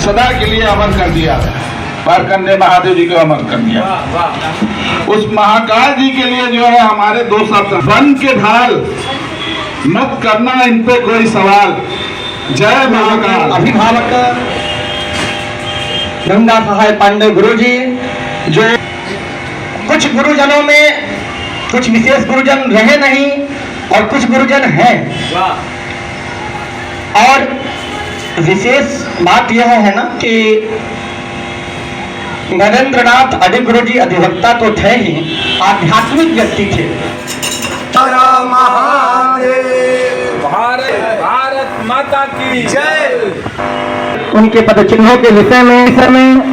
सदा के लिए अमर कर दिया, मार्कंडेय महादेव जी को अमर कर दिया। उस महाकाल जी के लिए जो है हमारे दो शब्द, वन के ढाल मत करना इन पे कोई सवाल, जय महाकाल। अभिभावक गंगा सहाय पांडे गुरुजी, जो कुछ गुरुजनों में कुछ विशेष गुरुजन रहे नहीं और कुछ गुरुजन हैं, और विशेष बात यह है ना कि नरेंद्रनाथ अडिग गुरुजी अधिवक्ता तो थे ही, आध्यात्मिक व्यक्ति थे। भारत माता की जय। उनके पद चिन्हों के विषय में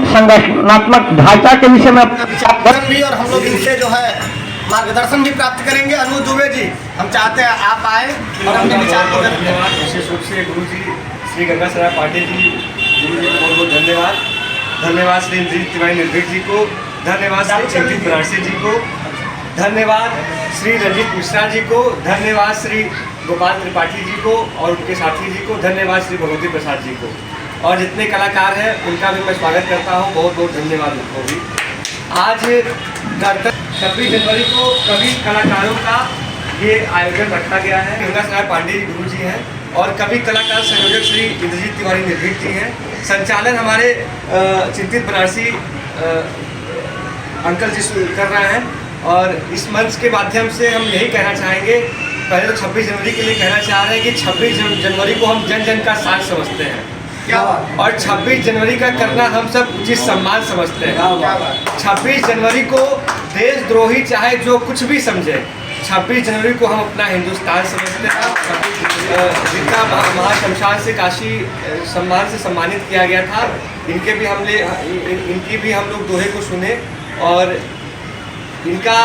संगठनात्मक ढांचा के विषय में अपना विचार भी, और हम लोग इनसे जो है मार्गदर्शन भी प्राप्त करेंगे। अनुज दुबे जी, हम चाहते हैं आप आए और अपने विचार को व्यक्त करें। विशेष रूप से गुरु जी श्री गंगा सहाय पांडे जी, गुरु जी को बहुत बहुत धन्यवाद। धन्यवाद श्री इंद्रजीत तिवारी निर्भीक जी को, धन्यवाद श्री चिंतित बनारसी जी को, धन्यवाद श्री रंजीत मिश्रा जी को, धन्यवाद श्री गोपाल त्रिपाठी जी को और उनके साथी जी को, धन्यवाद श्री भगवती प्रसाद जी को, और जितने कलाकार हैं उनका भी मैं स्वागत करता हूँ। बहुत बहुत धन्यवाद उनको भी। आज 26 जनवरी को कवि कलाकारों का ये आयोजन रखा गया है। गंगा सहाय पांडे गुरु जी हैं और कवि कलाकार संयोजक श्री इंद्रजीत तिवारी निर्भीक जी हैं। संचालन हमारे चिंतित बनारसी अंकल जी कर रहे हैं, और इस मंच के माध्यम से हम यही कहना चाहेंगे, पहले तो 26 जनवरी के लिए कहना चाह रहे हैं कि 26 जनवरी को हम जन जन का साथ समझते हैं, और 26 जनवरी का करना हम सब उचित सम्मान समझते हैं। 26 जनवरी को देशद्रोही चाहे जो कुछ भी समझे, 26 जनवरी को हम अपना हिंदुस्तान समझते हैं। जिनका महाशमशान से काशी सम्मान से सम्मानित किया गया था, इनकी भी हम लोग दोहे को सुने, और इनका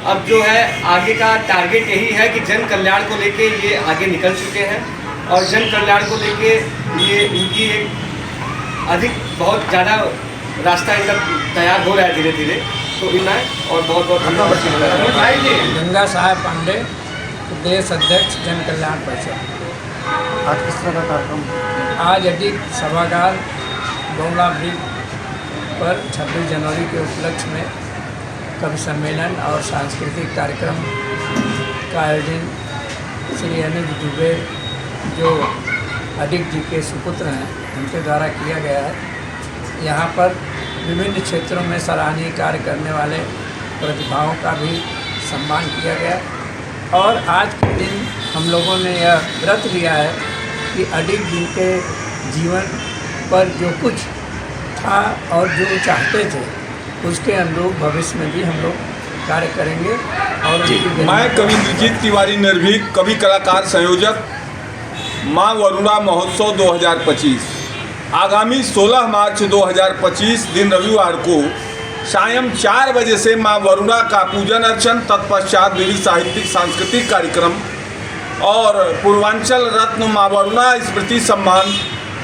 अब जो है आगे का टारगेट यही है कि जन कल्याण को लेके ये आगे निकल चुके हैं, और जन कल्याण को लेके ये इनकी एक अधिक बहुत ज़्यादा रास्ता इनका तैयार हो रहा है धीरे धीरे। तो इतना है, और बहुत बहुत धन्यवाद। गंगा सहाय पांडे, प्रदेश अध्यक्ष जन कल्याण परिषद। आज किस तरह का कार्यक्रम? आज अडिग सभागार बंगला ब्रिज पर 26 जनवरी के उपलक्ष्य में कवि सम्मेलन और सांस्कृतिक कार्यक्रम का आयोजन श्री अनुज दुबे, जो अडिग जी के सुपुत्र हैं, उनके द्वारा किया गया है। यहाँ पर विभिन्न क्षेत्रों में सराहनीय कार्य करने वाले प्रतिभाओं का भी सम्मान किया गया, और आज के दिन हम लोगों ने यह व्रत लिया है कि अडिग जी के जीवन पर जो कुछ था और जो चाहते थे उसके अनुरूप भविष्य में भी हम लोग कार्य करेंगे। और मैं कवि इंद्रजीत तिवारी निर्भीक, कवि कलाकार संयोजक, माँ वरुणा महोत्सव 2025 आगामी 16 मार्च 2025 दिन रविवार को सायं 4 बजे से माँ वरुणा का पूजन अर्चन, तत्पश्चात विविध साहित्यिक सांस्कृतिक कार्यक्रम और पूर्वांचल रत्न माँ वरुणा स्मृति सम्मान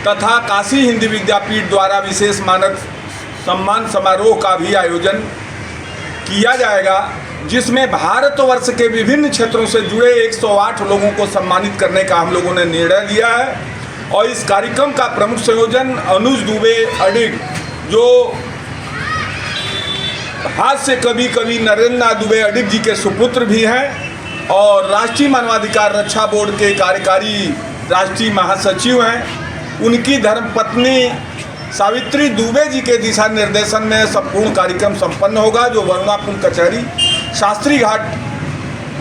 तथा काशी हिंदी विद्यापीठ द्वारा विशेष मानक सम्मान समारोह का भी आयोजन किया जाएगा, जिसमें भारतवर्ष के विभिन्न क्षेत्रों से जुड़े 108 लोगों को सम्मानित करने का हम लोगों ने निर्णय लिया है। और इस कार्यक्रम का प्रमुख संयोजन अनुज दुबे अडिग, जो हाथ से कवि नरेंद्रनाथ दुबे अडिग जी के सुपुत्र भी हैं और राष्ट्रीय मानवाधिकार रक्षा बोर्ड के कार्यकारी राष्ट्रीय महासचिव हैं। उनकी धर्मपत्नी सावित्री दुबे जी के दिशा निर्देशन में संपूर्ण कार्यक्रम संपन्न होगा, जो वरुणाकुंड कचहरी शास्त्री घाट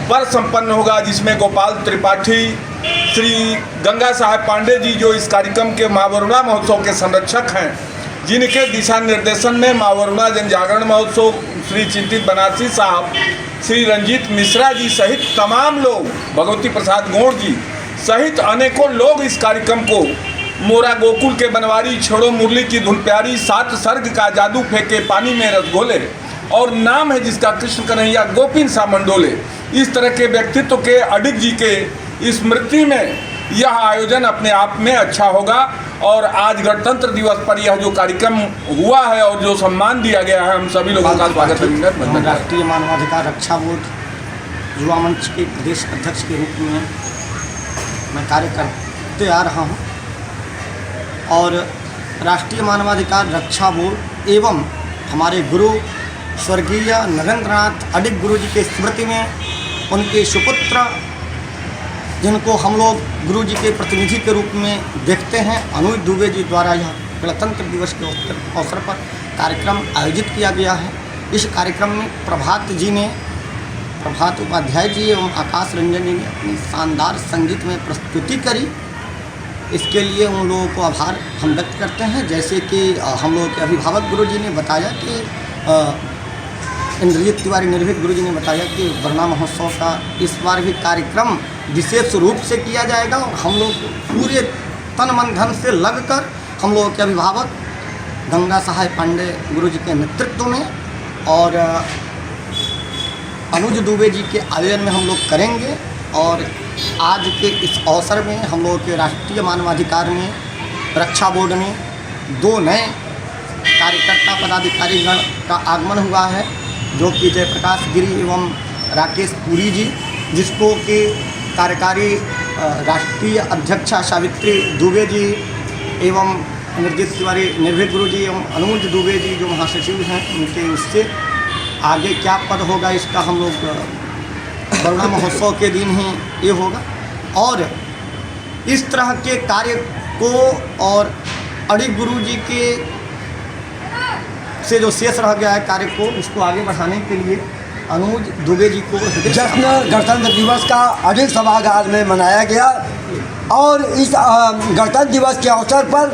पर संपन्न होगा, जिसमें गोपाल त्रिपाठी, श्री गंगा सहाय पांडे जी, जो इस कार्यक्रम के माँ वरुणा महोत्सव के संरक्षक हैं, जिनके दिशा निर्देशन में माँ वरुणा जन जागरण महोत्सव, श्री चिंतित बनारसी साहब, श्री रंजीत मिश्रा जी सहित तमाम लोग, भगवती प्रसाद गौड़ जी सहित अनेकों लोग इस कार्यक्रम को मोरा गोकुल के बनवारी, छोड़ो मुरली की धुन प्यारी, 7 सर्ग का जादू फेंके पानी में रस घोले, और नाम है जिसका कृष्ण कन्हैया गोपीन सा मंडोले, इस तरह के व्यक्तित्व के अडिग जी के स्मृति में यह आयोजन अपने आप में अच्छा होगा। और आज गणतंत्र दिवस पर यह जो कार्यक्रम हुआ है और जो सम्मान दिया गया है, हम सभी लोगों का स्वागत है। राष्ट्रीय मानवाधिकार रक्षा बोर्ड युवा मंच के प्रदेश अध्यक्ष के रूप में मैं कार्य करते आ रहा हूँ, और राष्ट्रीय मानवाधिकार रक्षा बोर्ड एवं हमारे गुरु स्वर्गीय नरेंद्रनाथ अडिग गुरु जी के स्मृति में उनके सुपुत्र, जिनको हम लोग गुरु जी के प्रतिनिधि के रूप में देखते हैं, अनुज दुबे जी द्वारा यह गणतंत्र दिवस के अवसर पर कार्यक्रम आयोजित किया गया है। इस कार्यक्रम में प्रभात उपाध्याय जी एवं आकाश रंजन जी ने अपनी शानदार संगीत में प्रस्तुति करी। इसके लिए उन लोगों को आभार हम व्यक्त करते हैं। जैसे कि हम लोगों के अभिभावक गुरु जी ने बताया कि इंद्रजीत तिवारी निर्भीक गुरु जी ने बताया कि वरना महोत्सव का इस बार भी कार्यक्रम विशेष रूप से किया जाएगा और हम लोग पूरे तन मन धन से लगकर हम लोगों के अभिभावक गंगा सहाय पांडे गुरु जी के नेतृत्व में और अनुज दुबे जी के आयोजन में हम लोग करेंगे। और आज के इस अवसर में हम लोगों के राष्ट्रीय मानवाधिकार में रक्षा बोर्ड में 2 नए कार्यकर्ता पदाधिकारी गण का आगमन हुआ है, जो कि जयप्रकाश गिरी एवं राकेश पुरी जी, जिसको कि कार्यकारी राष्ट्रीय अध्यक्षा सावित्री दुबे जी एवं इंद्रजीत तिवारी निर्भीक गुरु जी एवं अनुज दुबे जी जो महासचिव हैं, उनके उससे आगे क्या पद होगा इसका हम लोग वरुणा महोत्सव के दिन ही ये होगा। और इस तरह के कार्य को और अडिग गुरु जी के से जो शेष रह गया है कार्य को, उसको आगे बढ़ाने के लिए अनुज दुबे जी को जश्न गणतंत्र दिवस का अडिग सभागार में मनाया गया। और इस गणतंत्र दिवस के अवसर पर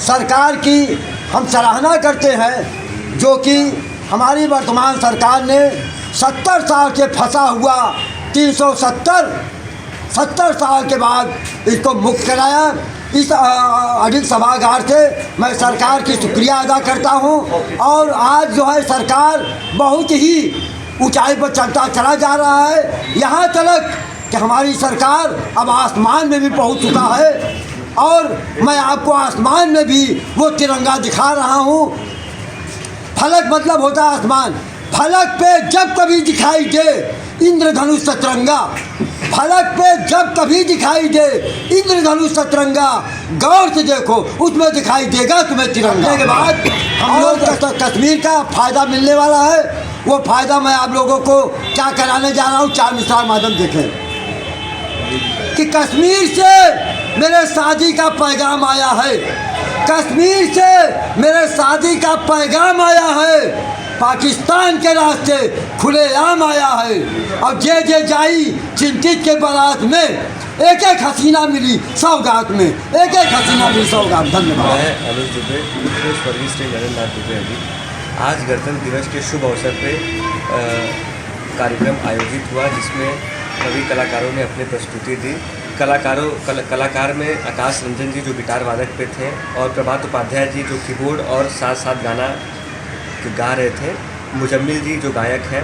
सरकार की हम सराहना करते हैं, जो कि हमारी वर्तमान सरकार ने 70 साल के फंसा हुआ 370 साल के बाद इसको मुक्त कराया। इस अडिग सभागार से मैं सरकार की शुक्रिया अदा करता हूं। और आज जो है सरकार बहुत ही ऊंचाई पर चला जा रहा है, यहाँ तक कि हमारी सरकार अब आसमान में भी पहुंच चुका है। और मैं आपको आसमान में भी वो तिरंगा दिखा रहा हूँ। फलक मतलब होता है आसमान। फलक पे जब कभी दिखाई दे इंद्रधनुष सतरंगा, फलक पे जब कभी दिखाई दे इंद्रधनुष सतरंगा, गौर से देखो उसमें दिखाई देगा तुम्हें तिरंगा। के बाद हम लोग कश्मीर का फ़ायदा मिलने वाला है। वो फ़ायदा मैं आप लोगों को क्या कराने जा रहा हूँ, 4 मिसाल माध्यम देखें कि कश्मीर से मेरे शादी का पैगाम आया है, कश्मीर से मेरे शादी का पैगाम आया है, पाकिस्तान के रास्ते खुलेआम आया है। और जे जाई चिंतित के बारात में एक हसीना मिली सौगात में, एक हसीना मिली सौगात। धन्यवाद। मैं अनुज दुबे, स्वर्गीय श्री नरेंद्रनाथ दुबे जी। आज गणतंत्र दिवस के शुभ अवसर पे कार्यक्रम आयोजित हुआ, जिसमें सभी कलाकारों ने अपनी प्रस्तुति दी। कलाकार में आकाश रंजन जी जो गिटार वादक पे थे, और प्रभात उपाध्याय जी जो कीबोर्ड और साथ साथ गाना गा रहे थे, मुजम्मिल जी जो गायक हैं।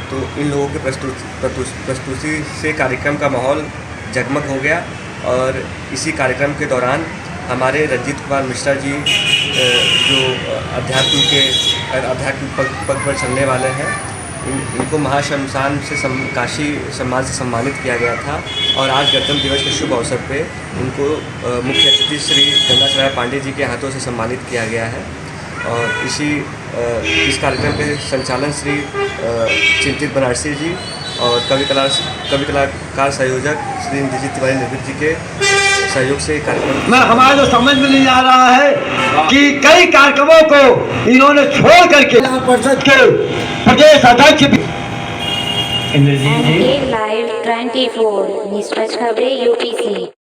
तो इन लोगों के प्रस्तुति से कार्यक्रम का माहौल जगमग हो गया। और इसी कार्यक्रम के दौरान हमारे रंजीत कुमार मिश्रा जी जो आध्यात्मिक पद पर चलने वाले हैं, इनको महाशमशान से काशी सम्मान से सम्मानित किया गया था। और आज गणतंत्र दिवस के शुभ अवसर पे इनको मुख्य अतिथि श्री गंगा सहाय पांडे जी के हाथों से सम्मानित किया गया है। और इस कार्यक्रम के संचालन श्री चिंतित बनारसी जी और कवि कलाकार संयोजक श्री इंद्रजीत तिवारी निर्भीक जी के सहयोग से कार्यक्रम मैं हमारे जो समझ में नहीं आ रहा है कि कई कार्यक्रमों को इन्होंने छोड़ करके परिषद के प्रदेश अध्यक्ष लाइव 24 निष्पक्ष खबरें यूपीसी।